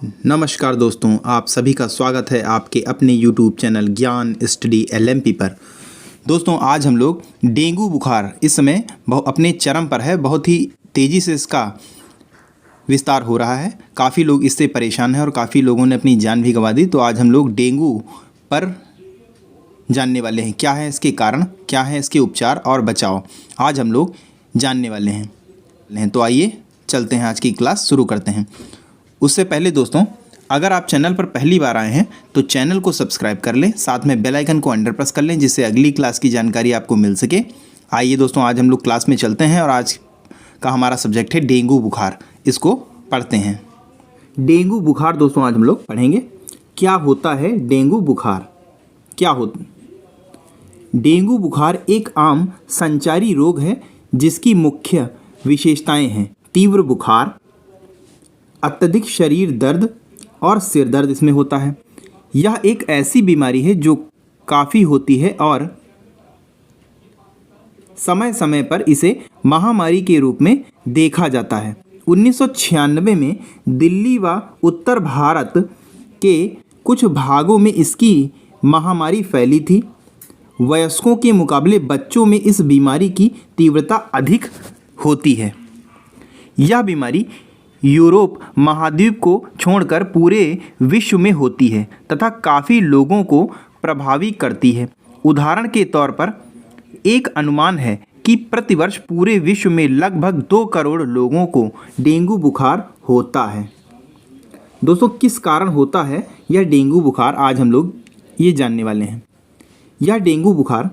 नमस्कार दोस्तों, आप सभी का स्वागत है आपके अपने YouTube चैनल ज्ञान स्टडी LMP पर। दोस्तों, आज हम लोग डेंगू बुखार इस समय अपने चरम पर है। बहुत ही तेज़ी से इसका विस्तार हो रहा है। काफ़ी लोग इससे परेशान हैं और काफ़ी लोगों ने अपनी जान भी गंवा दी। तो आज हम लोग डेंगू पर जानने वाले हैं, क्या है इसके कारण, क्या है इसके उपचार और बचाव, आज हम लोग जानने वाले हैं। तो आइए चलते हैं, आज की क्लास शुरू करते हैं। उससे पहले दोस्तों, अगर आप चैनल पर पहली बार आए हैं तो चैनल को सब्सक्राइब कर लें, साथ में बेल आइकन को अंडर प्रेस कर लें, जिससे अगली क्लास की जानकारी आपको मिल सके। आइए दोस्तों, आज हम लोग क्लास में चलते हैं और आज का हमारा सब्जेक्ट है डेंगू बुखार। इसको पढ़ते हैं। डेंगू बुखार दोस्तों आज हम लोग पढ़ेंगे। क्या होता है डेंगू बुखार? डेंगू बुखार एक आम संचारी रोग है जिसकी मुख्य विशेषताएं हैं तीव्र बुखार, अत्यधिक शरीर दर्द और सिर दर्द इसमें होता है। यह एक ऐसी बीमारी है जो काफ़ी होती है और समय समय पर इसे महामारी के रूप में देखा जाता है। 1996 में दिल्ली व उत्तर भारत के कुछ भागों में इसकी महामारी फैली थी। वयस्कों के मुकाबले बच्चों में इस बीमारी की तीव्रता अधिक होती है। यह बीमारी यूरोप महाद्वीप को छोड़कर पूरे विश्व में होती है तथा काफ़ी लोगों को प्रभावित करती है। उदाहरण के तौर पर एक अनुमान है कि प्रतिवर्ष पूरे विश्व में लगभग 2 करोड़ लोगों को डेंगू बुखार होता है। दोस्तों, किस कारण होता है यह डेंगू बुखार, आज हम लोग ये जानने वाले हैं। यह डेंगू बुखार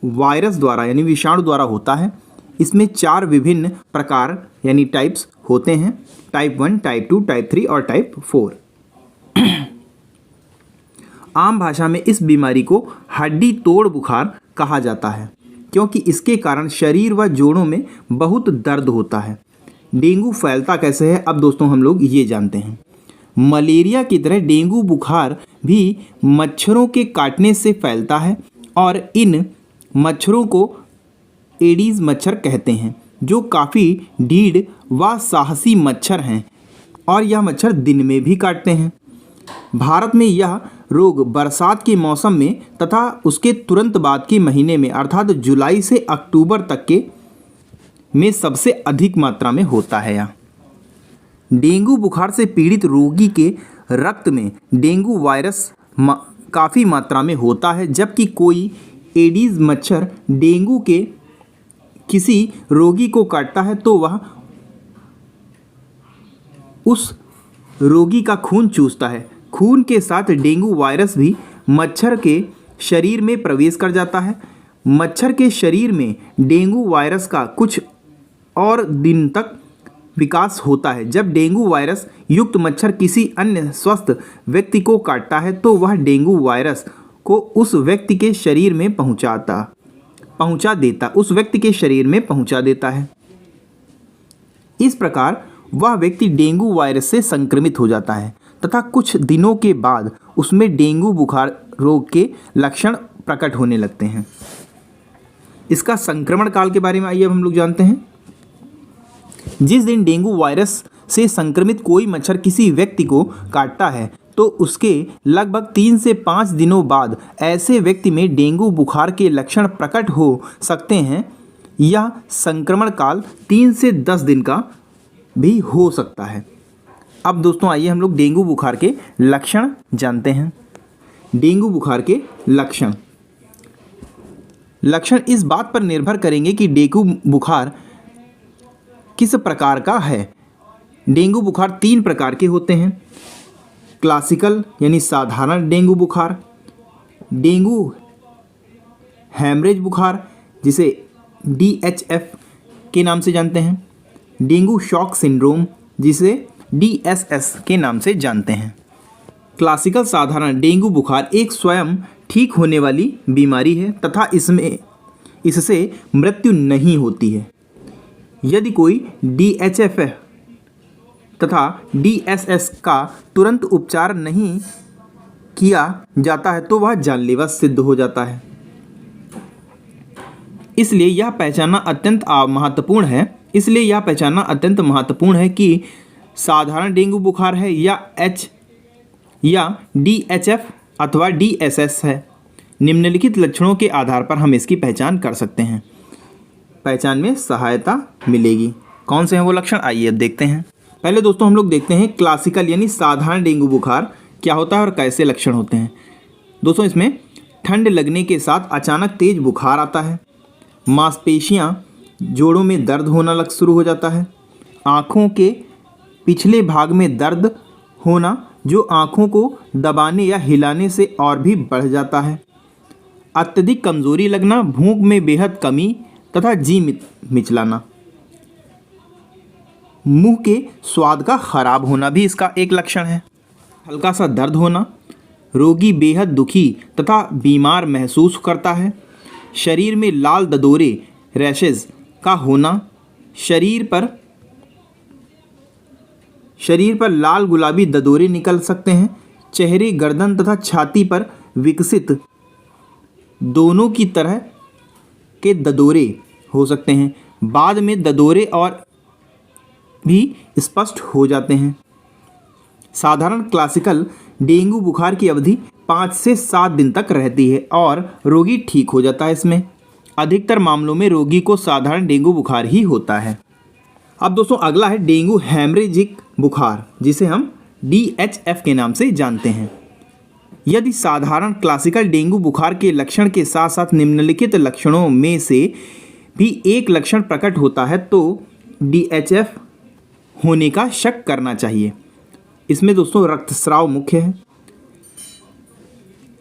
वायरस द्वारा यानी विषाणु द्वारा होता है। इसमें 4 विभिन्न प्रकार यानी टाइप्स होते हैं, टाइप 1, टाइप 2, टाइप 3 और टाइप 4। आम भाषा में इस बीमारी को हड्डी तोड़ बुखार कहा जाता है क्योंकि इसके कारण शरीर व जोड़ों में बहुत दर्द होता है। डेंगू फैलता कैसे है, अब दोस्तों हम लोग ये जानते हैं। मलेरिया की तरह डेंगू बुखार भी मच्छरों के काटने से फैलता है और इन मच्छरों को एडीज मच्छर कहते हैं, जो काफ़ी ढीठ व साहसी मच्छर हैं और यह मच्छर दिन में भी काटते हैं। भारत में यह रोग बरसात के मौसम में तथा उसके तुरंत बाद के महीने में अर्थात जुलाई से अक्टूबर तक के में सबसे अधिक मात्रा में होता है। यह डेंगू बुखार से पीड़ित रोगी के रक्त में डेंगू वायरस काफ़ी मात्रा में होता है, जबकि कोई एडीज मच्छर डेंगू के किसी रोगी को काटता है तो वह उस रोगी का खून चूसता है। खून के साथ डेंगू वायरस भी मच्छर के शरीर में प्रवेश कर जाता है। मच्छर के शरीर में डेंगू वायरस का कुछ और दिन तक विकास होता है। जब डेंगू वायरस युक्त मच्छर किसी अन्य स्वस्थ व्यक्ति को काटता है तो वह डेंगू वायरस को उस व्यक्ति के शरीर में उस व्यक्ति के शरीर में पहुंचा देता है। इस प्रकार वह व्यक्ति डेंगू वायरस से संक्रमित हो जाता है तथा कुछ दिनों के बाद उसमें डेंगू बुखार रोग के लक्षण प्रकट होने लगते हैं। इसका संक्रमण काल के बारे में आइए अब हम लोग जानते हैं। जिस दिन डेंगू वायरस से संक्रमित कोई मच्छर किसी व्यक्ति को काटता है तो उसके लगभग 3 से 5 दिनों बाद ऐसे व्यक्ति में डेंगू बुखार के लक्षण प्रकट हो सकते हैं। यह संक्रमण काल 3 से 10 दिन का भी हो सकता है। अब दोस्तों आइए हम लोग डेंगू बुखार के लक्षण जानते हैं। डेंगू बुखार के लक्षण इस बात पर निर्भर करेंगे कि डेंगू बुखार किस प्रकार का है। डेंगू बुखार 3 प्रकार के होते हैं। क्लासिकल यानी साधारण डेंगू बुखार, डेंगू हेमरेज बुखार जिसे DHF के नाम से जानते हैं, डेंगू शॉक सिंड्रोम जिसे DSS के नाम से जानते हैं। क्लासिकल साधारण डेंगू बुखार एक स्वयं ठीक होने वाली बीमारी है तथा इससे मृत्यु नहीं होती है। यदि कोई DHF तथा DSS का तुरंत उपचार नहीं किया जाता है तो वह जानलेवा सिद्ध हो जाता है। इसलिए यह पहचानना अत्यंत महत्वपूर्ण है कि साधारण डेंगू बुखार है या DHF अथवा DSS है। निम्नलिखित लक्षणों के आधार पर हम इसकी पहचान कर सकते हैं, पहचान में सहायता मिलेगी। कौन से हैं वो लक्षण, आइए अब देखते हैं। पहले दोस्तों हम लोग देखते हैं क्लासिकल यानी साधारण डेंगू बुखार क्या होता है और कैसे लक्षण होते हैं। दोस्तों इसमें ठंड लगने के साथ अचानक तेज बुखार आता है, मांसपेशियां जोड़ों में दर्द होना शुरू हो जाता है, आँखों के पिछले भाग में दर्द होना जो आँखों को दबाने या हिलाने से और भी बढ़ जाता है, अत्यधिक कमजोरी लगना, भूख में बेहद कमी तथा जी मिचलाना, मुंह के स्वाद का खराब होना भी इसका एक लक्षण है, हल्का सा दर्द होना, रोगी बेहद दुखी तथा बीमार महसूस करता है, शरीर में लाल ददोरे रैशेज का होना, शरीर पर लाल गुलाबी ददोरे निकल सकते हैं, चेहरे, गर्दन तथा छाती पर विकसित दोनों की तरह के ददोरे हो सकते हैं, बाद में ददोरे और भी स्पष्ट हो जाते हैं। साधारण क्लासिकल डेंगू बुखार की अवधि 5 से 7 दिन तक रहती है और रोगी ठीक हो जाता है। इसमें अधिकतर मामलों में रोगी को साधारण डेंगू बुखार ही होता है। अब दोस्तों अगला है डेंगू हेमरेजिक बुखार, जिसे हम DHF के नाम से जानते हैं। यदि साधारण क्लासिकल डेंगू बुखार के लक्षण के साथ साथ निम्नलिखित लक्षणों में से भी एक लक्षण प्रकट होता है तो DHF होने का शक करना चाहिए। इसमें दोस्तों रक्तस्राव मुख्य है।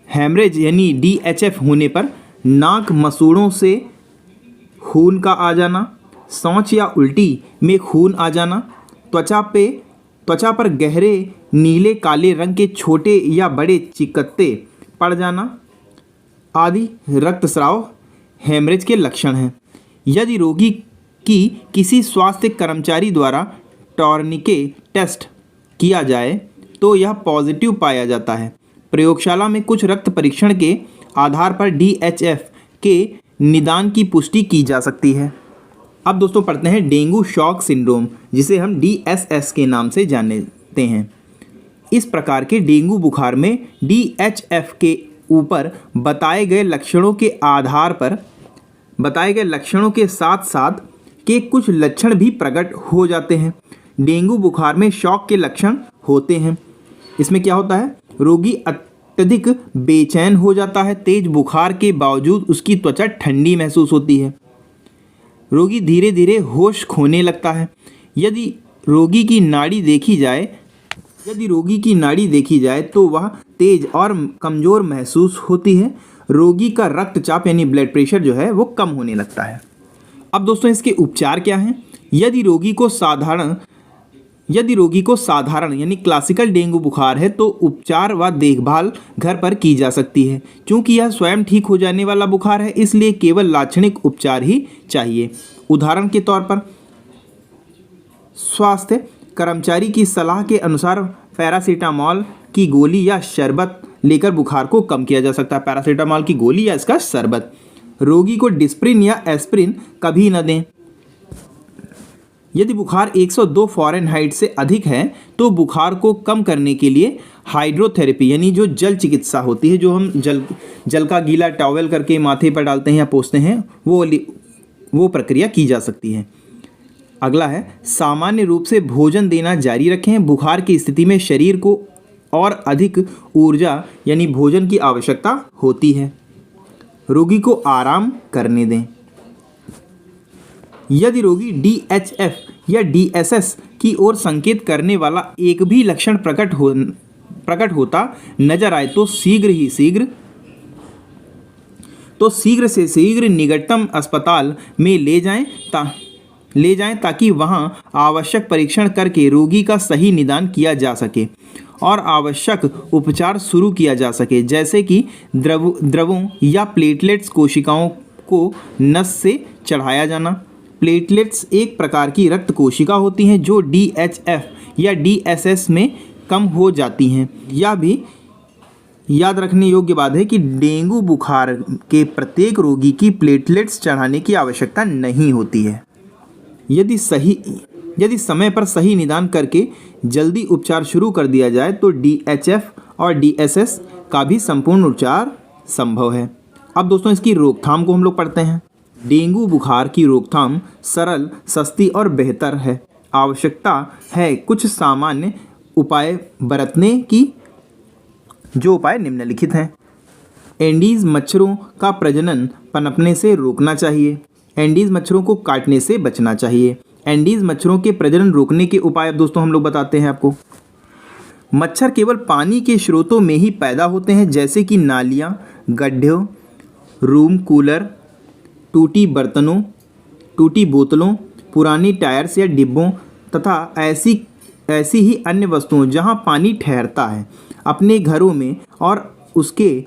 हेमरेज यानी DHF होने पर नाक मसूड़ों से खून का आ जाना, शौच या उल्टी में खून आ जाना, त्वचा पर गहरे नीले काले रंग के छोटे या बड़े चिकत्ते पड़ जाना आदि रक्तस्राव हेमरेज के लक्षण हैं। यदि रोगी की किसी स्वास्थ्य कर्मचारी द्वारा टॉर्निके टेस्ट किया जाए तो यह पॉजिटिव पाया जाता है। प्रयोगशाला में कुछ रक्त परीक्षण के आधार पर DHF के निदान की पुष्टि की जा सकती है। अब दोस्तों पढ़ते हैं डेंगू शॉक सिंड्रोम, जिसे हम DSS के नाम से जानते हैं। इस प्रकार के डेंगू बुखार में DHF के ऊपर बताए गए लक्षणों के आधार पर बताए गए लक्षणों के साथ साथ के कुछ लक्षण भी प्रकट हो जाते हैं। डेंगू बुखार में शॉक के लक्षण होते हैं। इसमें क्या होता है, रोगी अत्यधिक बेचैन हो जाता है, तेज बुखार के बावजूद उसकी त्वचा ठंडी महसूस होती है, रोगी धीरे धीरे होश खोने लगता है। यदि रोगी की नाड़ी देखी जाए तो वह तेज और कमज़ोर महसूस होती है। रोगी का रक्तचाप यानी ब्लड प्रेशर जो है वो कम होने लगता है। अब दोस्तों इसके उपचार क्या हैं? यदि रोगी को साधारण यानी क्लासिकल डेंगू बुखार है तो उपचार व देखभाल घर पर की जा सकती है। क्योंकि यह स्वयं ठीक हो जाने वाला बुखार है, इसलिए केवल लाक्षणिक उपचार ही चाहिए। उदाहरण के तौर पर स्वास्थ्य कर्मचारी की सलाह के अनुसार पैरासीटामोल की गोली या शरबत लेकर बुखार को कम किया जा सकता है। पैरासीटामोल की गोली या इसका शरबत। रोगी को डिस्प्रिन या एस्प्रिन कभी न दें। यदि बुखार 102 फ़ारेनहाइट से अधिक है तो बुखार को कम करने के लिए हाइड्रोथेरेपी यानी जो जल चिकित्सा होती है, जो हम जल का गीला टॉवेल करके माथे पर डालते हैं या पोंछते हैं, वो प्रक्रिया की जा सकती है। अगला है सामान्य रूप से भोजन देना जारी रखें। बुखार की स्थिति में शरीर को और अधिक ऊर्जा यानी भोजन की आवश्यकता होती है। रोगी को आराम करने दें। यदि रोगी DHF या DSS की ओर संकेत करने वाला एक भी लक्षण प्रकट होता नजर आए तो शीघ्र से शीघ्र निकटतम अस्पताल में ले जाएं ताकि वहां आवश्यक परीक्षण करके रोगी का सही निदान किया जा सके और आवश्यक उपचार शुरू किया जा सके, जैसे कि द्रवों या प्लेटलेट्स कोशिकाओं को नस से चढ़ाया जाना। प्लेटलेट्स एक प्रकार की रक्त कोशिका होती हैं जो DHF या DSS में कम हो जाती हैं। यह भी याद रखने योग्य बात है कि डेंगू बुखार के प्रत्येक रोगी की प्लेटलेट्स चढ़ाने की आवश्यकता नहीं होती है। यदि यदि समय पर सही निदान करके जल्दी उपचार शुरू कर दिया जाए तो DHF और DSS का भी संपूर्ण उपचार संभव है। अब दोस्तों इसकी रोकथाम को हम लोग पढ़ते हैं। डेंगू बुखार की रोकथाम सरल, सस्ती और बेहतर है। आवश्यकता है कुछ सामान्य उपाय बरतने की। जो उपाय निम्नलिखित हैं। एंडीज मच्छरों का प्रजनन पनपने से रोकना चाहिए। एंडीज मच्छरों को काटने से बचना चाहिए। एंडीज मच्छरों के प्रजनन रोकने के उपाय अब दोस्तों हम लोग बताते हैं आपको। मच्छर केवल पानी के स्रोतों में ही पैदा होते हैं, जैसे कि नालियाँ, गड्ढों, रूम कूलर, टूटी बर्तनों, टूटी बोतलों, पुरानी टायर्स या डिब्बों तथा ऐसी ही अन्य वस्तुओं जहां पानी ठहरता है। अपने घरों में और उसके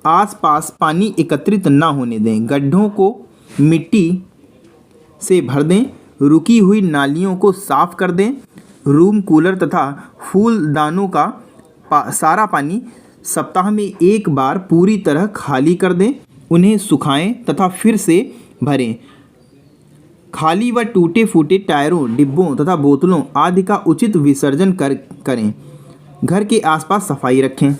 आसपास पानी एकत्रित न होने दें। गड्ढों को मिट्टी से भर दें। रुकी हुई नालियों को साफ कर दें। रूम कूलर तथा फूलदानों का सारा पानी सप्ताह में एक बार पूरी तरह खाली कर दें। उन्हें सुखाएं तथा फिर से भरें। खाली व टूटे फूटे टायरों, डिब्बों तथा बोतलों आदि का उचित विसर्जन करें। घर के आसपास सफाई रखें।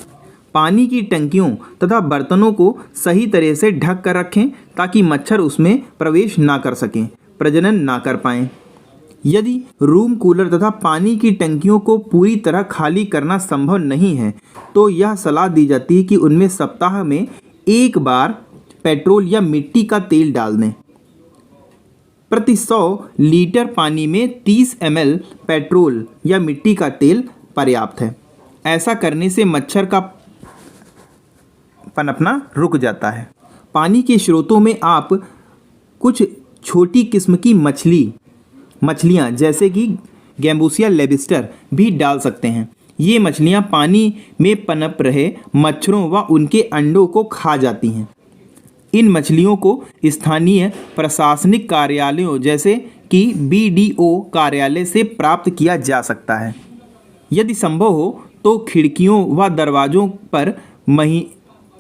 पानी की टंकियों तथा बर्तनों को सही तरह से ढक कर रखें ताकि मच्छर उसमें प्रवेश ना कर सकें, प्रजनन ना कर पाएं। यदि रूम कूलर तथा पानी की टंकियों को पूरी तरह खाली करना संभव नहीं है तो यह सलाह दी जाती है कि उनमें सप्ताह में एक बार पेट्रोल या मिट्टी का तेल डाल दें। प्रति 100 लीटर पानी में 30 ml पेट्रोल या मिट्टी का तेल पर्याप्त है। ऐसा करने से मच्छर का पनपना रुक जाता है। पानी के स्रोतों में आप कुछ छोटी किस्म की मछलियाँ जैसे कि गैम्बूसिया लेबिस्टर भी डाल सकते हैं। ये मछलियाँ पानी में पनप रहे मच्छरों व उनके अंडों को खा जाती हैं। इन मछलियों को स्थानीय प्रशासनिक कार्यालयों जैसे कि BDO कार्यालय से प्राप्त किया जा सकता है। यदि संभव हो तो खिड़कियों व दरवाज़ों पर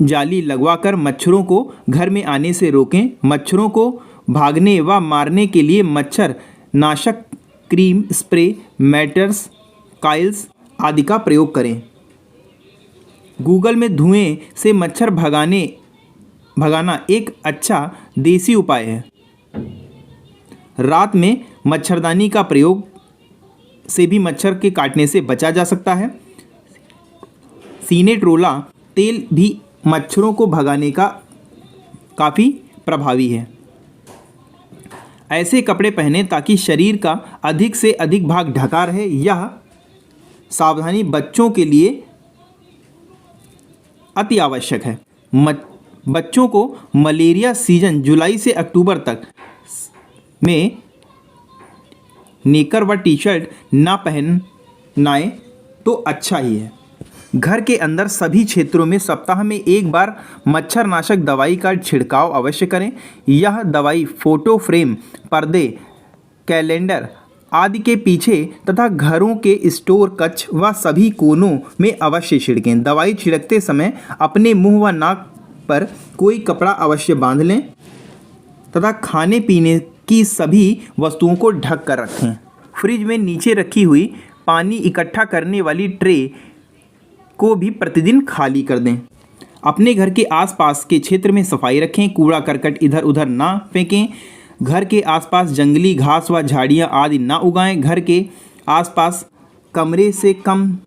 जाली लगवाकर मच्छरों को घर में आने से रोकें। मच्छरों को भागने व मारने के लिए मच्छर नाशक क्रीम, स्प्रे, मैटर्स, काइल्स आदि का प्रयोग करें। गूगल में धुएं से मच्छर भगाना एक अच्छा देसी उपाय है। रात में मच्छरदानी का प्रयोग से भी मच्छर के काटने से बचा जा सकता है। सिनेट्रोला तेल भी मच्छरों को भगाने का काफ़ी प्रभावी है। ऐसे कपड़े पहनें ताकि शरीर का अधिक से अधिक भाग ढका रहे। यह सावधानी बच्चों के लिए अति आवश्यक है। बच्चों को मलेरिया सीजन जुलाई से अक्टूबर तक में नेकर व टी-शर्ट ना पहनाएं तो अच्छा ही है। घर के अंदर सभी क्षेत्रों में सप्ताह में एक बार मच्छरनाशक दवाई का छिड़काव अवश्य करें। यह दवाई फोटो फ्रेम, पर्दे, कैलेंडर आदि के पीछे तथा घरों के स्टोर कक्ष व सभी कोनों में अवश्य छिड़कें। दवाई छिड़कते समय अपने मुंह व नाक पर कोई कपड़ा अवश्य बांध लें तथा खाने पीने की सभी वस्तुओं को ढक कर रखें। फ्रिज में नीचे रखी हुई पानी इकट्ठा करने वाली ट्रे को भी प्रतिदिन खाली कर दें। अपने घर के आसपास के क्षेत्र में सफाई रखें। कूड़ा करकट इधर उधर ना फेंकें। घर के आसपास जंगली घास व झाड़ियाँ आदि ना उगाएं। घर के आसपास कमरे से कम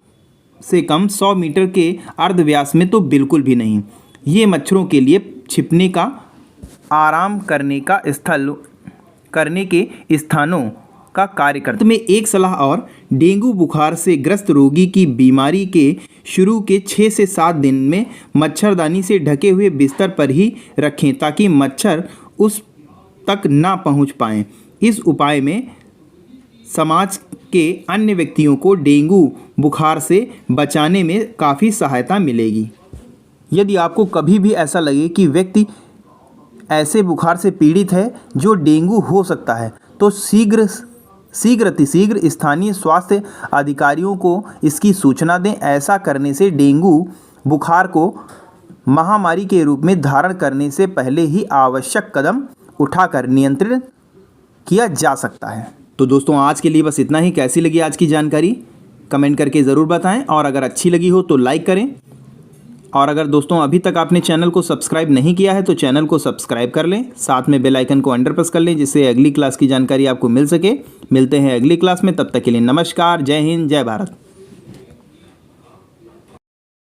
100 मीटर के अर्धव्यास में तो बिल्कुल भी नहीं। ये मच्छरों के लिए छिपने का, आराम करने के स्थानों का कार्य करते हैं। में एक सलाह और, डेंगू बुखार से ग्रस्त रोगी की बीमारी के शुरू के 6 से 7 दिन में मच्छरदानी से ढके हुए बिस्तर पर ही रखें ताकि मच्छर उस तक ना पहुंच पाएं। इस उपाय में समाज के अन्य व्यक्तियों को डेंगू बुखार से बचाने में काफ़ी सहायता मिलेगी। यदि आपको कभी भी ऐसा लगे कि व्यक्ति ऐसे बुखार से पीड़ित है जो डेंगू हो सकता है तो शीघ्र स्थानीय स्वास्थ्य अधिकारियों को इसकी सूचना दें। ऐसा करने से डेंगू बुखार को महामारी के रूप में धारण करने से पहले ही आवश्यक कदम उठाकर नियंत्रित किया जा सकता है। तो दोस्तों आज के लिए बस इतना ही। कैसी लगी आज की जानकारी कमेंट करके ज़रूर बताएं, और अगर अच्छी लगी हो तो लाइक करें। और अगर दोस्तों अभी तक आपने चैनल को सब्सक्राइब नहीं किया है तो चैनल को सब्सक्राइब कर लें, साथ में बेल आइकन को अंडर प्रेस कर लें, जिससे अगली क्लास की जानकारी आपको मिल सके। मिलते हैं अगली क्लास में, तब तक के लिए नमस्कार, जय हिंद, जय भारत।